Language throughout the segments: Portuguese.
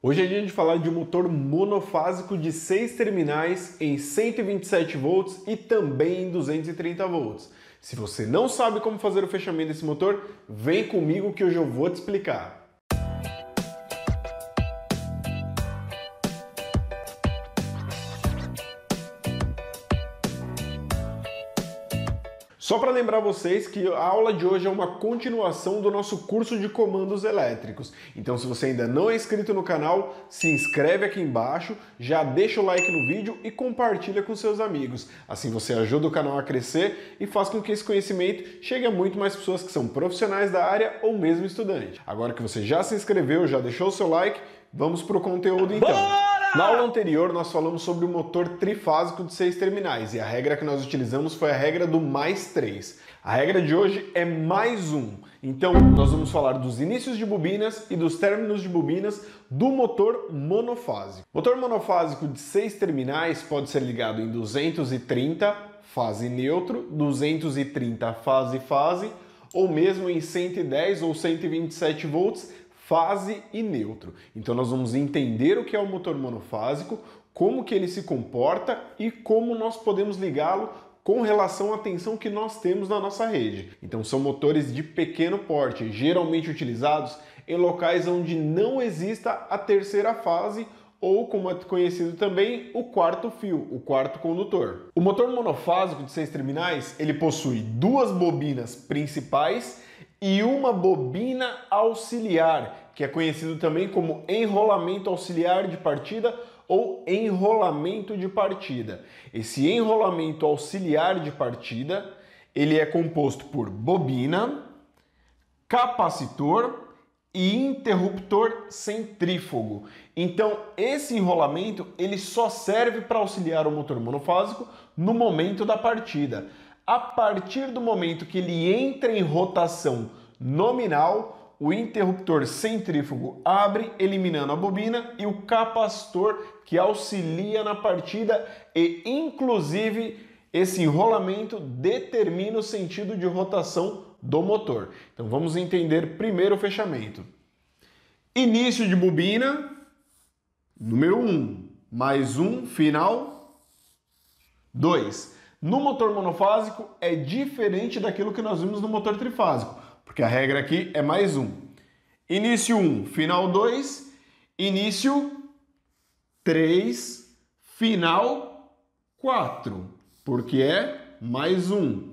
Hoje é dia de falar de um motor monofásico de 6 terminais em 127 volts e também em 230 volts. Se você não sabe como fazer o fechamento desse motor, vem comigo que hoje eu vou te explicar. Só para lembrar vocês que a aula de hoje é uma continuação do nosso curso de comandos elétricos. Então, se você ainda não é inscrito no canal, se inscreve aqui embaixo, já deixa o like no vídeo e compartilha com seus amigos. Assim você ajuda o canal a crescer e faz com que esse conhecimento chegue a muito mais pessoas que são profissionais da área ou mesmo estudantes. Agora que você já se inscreveu, já deixou o seu like, vamos para o conteúdo então. Na aula anterior, nós falamos sobre o motor trifásico de 6 terminais e a regra que nós utilizamos foi a regra do mais 3. A regra de hoje é mais 1. Então, nós vamos falar dos inícios de bobinas e dos términos de bobinas do motor monofásico. O motor monofásico de 6 terminais pode ser ligado em 230, fase neutro, 230, fase, ou mesmo em 110 ou 127 volts, fase e neutro. Então nós vamos entender o que é o motor monofásico, como que ele se comporta e como nós podemos ligá-lo com relação à tensão que nós temos na nossa rede. Então são motores de pequeno porte, geralmente utilizados em locais onde não exista a terceira fase ou, como é conhecido também, o quarto fio, o quarto condutor. O motor monofásico de 6 terminais, ele possui duas bobinas principais e uma bobina auxiliar, que é conhecido também como enrolamento auxiliar de partida ou enrolamento de partida. Esse enrolamento auxiliar de partida, ele é composto por bobina, capacitor e interruptor centrífugo. Então, esse enrolamento ele só serve para auxiliar o motor monofásico no momento da partida. A partir do momento que ele entra em rotação nominal, o interruptor centrífugo abre, eliminando a bobina, e o capacitor que auxilia na partida e, inclusive, esse enrolamento determina o sentido de rotação do motor. Então vamos entender primeiro o fechamento. Início de bobina, número 1, mais 1, final 2. No motor monofásico é diferente daquilo que nós vimos no motor trifásico, porque a regra aqui é mais 1. Início 1, final 2, início 3, final 4, porque é mais 1.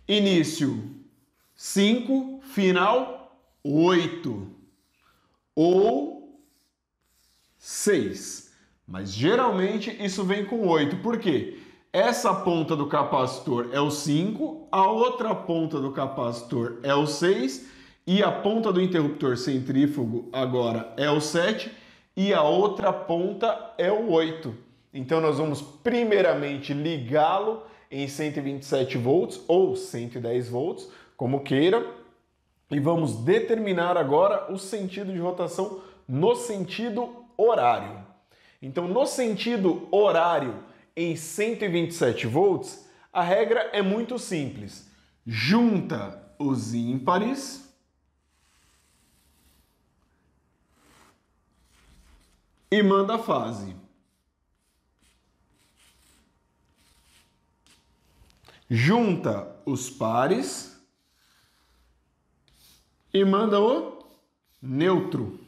Início 5, final 8 ou 6. Mas geralmente isso vem com 8, por quê? Essa ponta do capacitor é o 5, a outra ponta do capacitor é o 6 e a ponta do interruptor centrífugo agora é o 7 e a outra ponta é o 8. Então nós vamos primeiramente ligá-lo em 127 volts ou 110 volts, como queira, e vamos determinar agora o sentido de rotação no sentido horário. Então, no sentido horário, em 127 volts, a regra é muito simples. Junta os ímpares e manda a fase. Junta os pares e manda o neutro.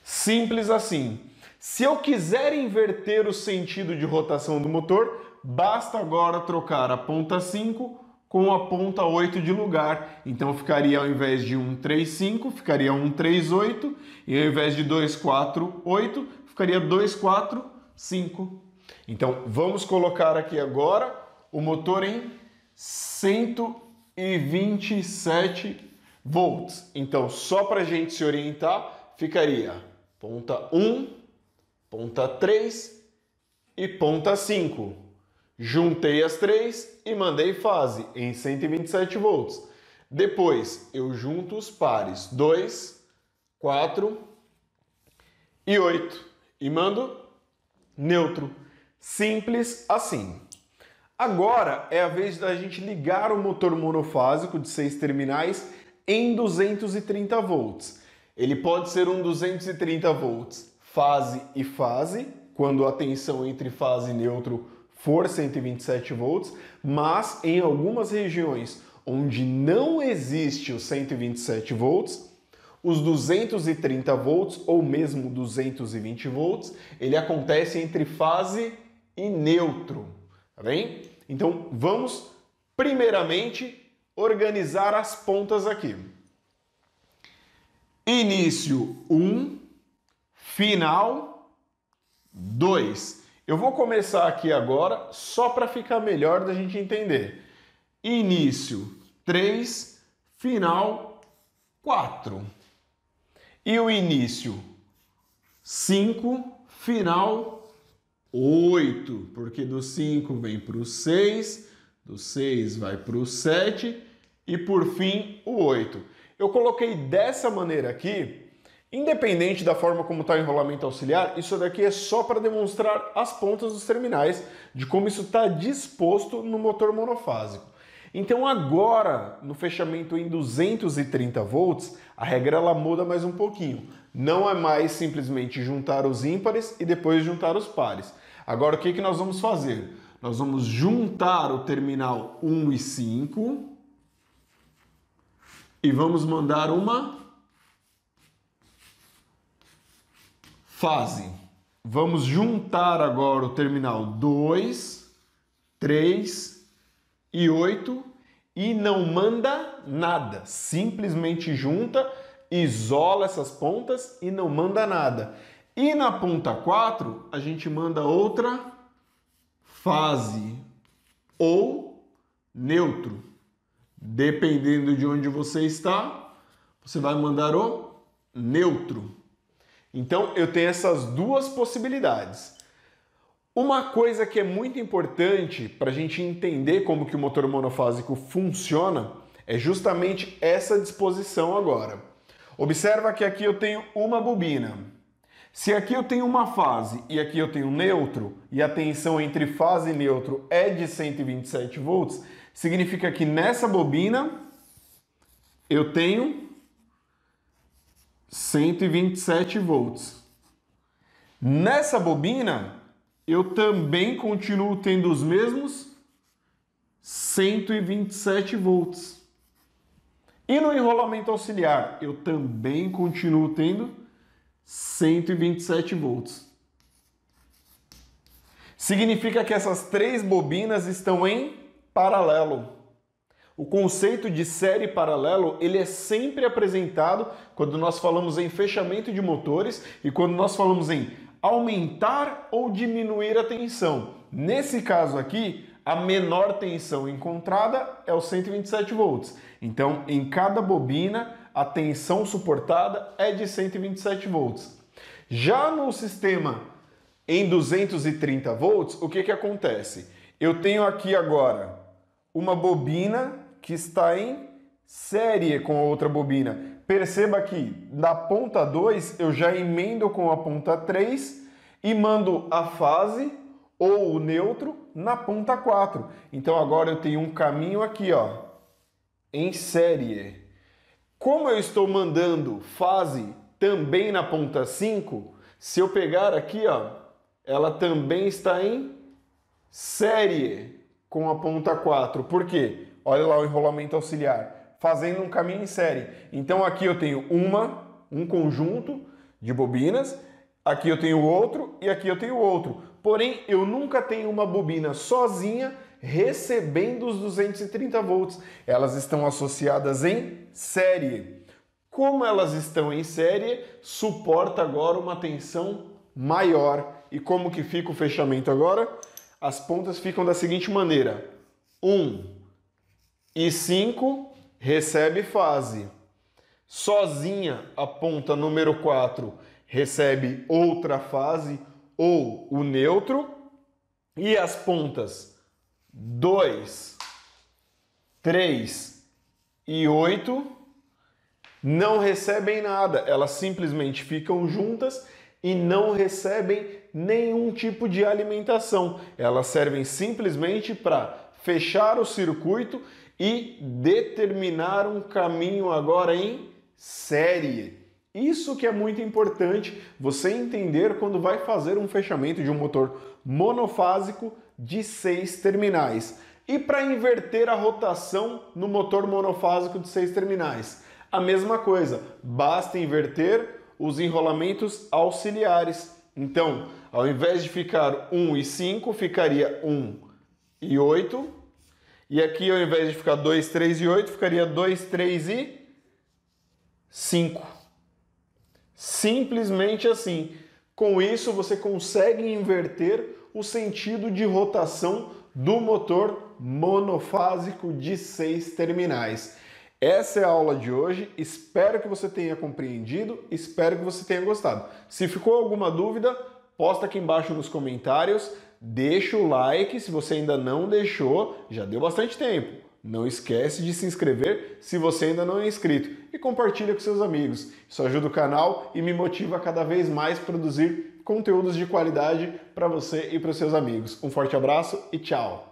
Simples assim. Se eu quiser inverter o sentido de rotação do motor, basta agora trocar a ponta 5 com a ponta 8 de lugar. Então ficaria, ao invés de 135, ficaria 138, e ao invés de 248, ficaria 245. Então vamos colocar aqui agora o motor em 127 volts. Então, só para a gente se orientar, ficaria ponta 1, ponta 3 e ponta 5. Juntei as três e mandei fase em 127 volts. Depois, eu junto os pares 2, 4 e 8 e mando neutro. Simples assim. Agora é a vez da gente ligar o motor monofásico de 6 terminais em 230 volts. Ele pode ser um 230 volts fase e fase, quando a tensão entre fase e neutro for 127 volts, mas em algumas regiões onde não existe os 127 volts, os 230 volts ou mesmo 220 volts, ele acontece entre fase e neutro, tá bem? Então vamos primeiramente organizar as pontas aqui. Início 1, final 2. Eu vou começar aqui agora só para ficar melhor da gente entender. Início 3, final 4. E o início 5, final 8, porque do 5 vem para o 6, do 6 vai para o 7 e por fim o 8. Eu coloquei dessa maneira aqui, independente da forma como está o enrolamento auxiliar, isso daqui é só para demonstrar as pontas dos terminais, de como isso está disposto no motor monofásico. Então agora, no fechamento em 230 volts, a regra ela muda mais um pouquinho. Não é mais simplesmente juntar os ímpares e depois juntar os pares. Agora o que nós vamos fazer? Nós vamos juntar o terminal 1 e 5 e vamos mandar uma fase. Vamos juntar agora o terminal 2, 3 e 8 e não manda nada. Simplesmente junta, isola essas pontas e não manda nada. E na ponta 4 a gente manda outra fase ou neutro. Dependendo de onde você está, você vai mandar o neutro. Então eu tenho essas duas possibilidades. Uma coisa que é muito importante para a gente entender como que o motor monofásico funciona é justamente essa disposição agora. Observa que aqui eu tenho uma bobina. Se aqui eu tenho uma fase e aqui eu tenho um neutro, e a tensão entre fase e neutro é de 127 volts, significa que nessa bobina eu tenho 127 volts. Nessa bobina eu também continuo tendo os mesmos 127 volts. E no enrolamento auxiliar, eu também continuo tendo 127 volts. Significa que essas três bobinas estão em paralelo. O conceito de série paralelo, ele é sempre apresentado quando nós falamos em fechamento de motores e quando nós falamos em aumentar ou diminuir a tensão. Nesse caso aqui, a menor tensão encontrada é os 127 volts. Então, em cada bobina, a tensão suportada é de 127 volts. Já no sistema em 230 volts, o que acontece? Eu tenho aqui agora uma bobina que está em série com a outra bobina. Perceba que da ponta 2 eu já emendo com a ponta 3 e mando a fase ou o neutro na ponta 4. Então agora eu tenho um caminho aqui, ó, em série. Como eu estou mandando fase também na ponta 5, se eu pegar aqui, ó, ela também está em série com a ponta 4. Por quê? Olha lá o enrolamento auxiliar. Fazendo um caminho em série. Então aqui eu tenho um conjunto de bobinas, aqui eu tenho outro e aqui eu tenho outro. Porém, eu nunca tenho uma bobina sozinha recebendo os 230 volts. Elas estão associadas em série. Como elas estão em série, suporta agora uma tensão maior. E como que fica o fechamento agora? As pontas ficam da seguinte maneira. 1 e 5 recebe fase. Sozinha, a ponta número 4 recebe outra fase ou o neutro. E as pontas 2, 3 e 8 não recebem nada. Elas simplesmente ficam juntas e não recebem nenhum tipo de alimentação. Elas servem simplesmente para fechar o circuito e determinar um caminho agora em série. Isso que é muito importante você entender quando vai fazer um fechamento de um motor monofásico de 6 terminais. E para inverter a rotação no motor monofásico de 6 terminais? A mesma coisa, basta inverter os enrolamentos auxiliares. Então, ao invés de ficar 1 e 5, ficaria 1 e 8. E aqui, ao invés de ficar 2, 3 e 8, ficaria 2, 3 e 5. Simplesmente assim. Com isso, você consegue inverter o sentido de rotação do motor monofásico de 6 terminais. Essa é a aula de hoje. Espero que você tenha compreendido, espero que você tenha gostado. Se ficou alguma dúvida, posta aqui embaixo nos comentários, deixa o like se você ainda não deixou, já deu bastante tempo. Não esquece de se inscrever se você ainda não é inscrito e compartilha com seus amigos. Isso ajuda o canal e me motiva a cada vez mais produzir conteúdos de qualidade para você e para os seus amigos. Um forte abraço e tchau!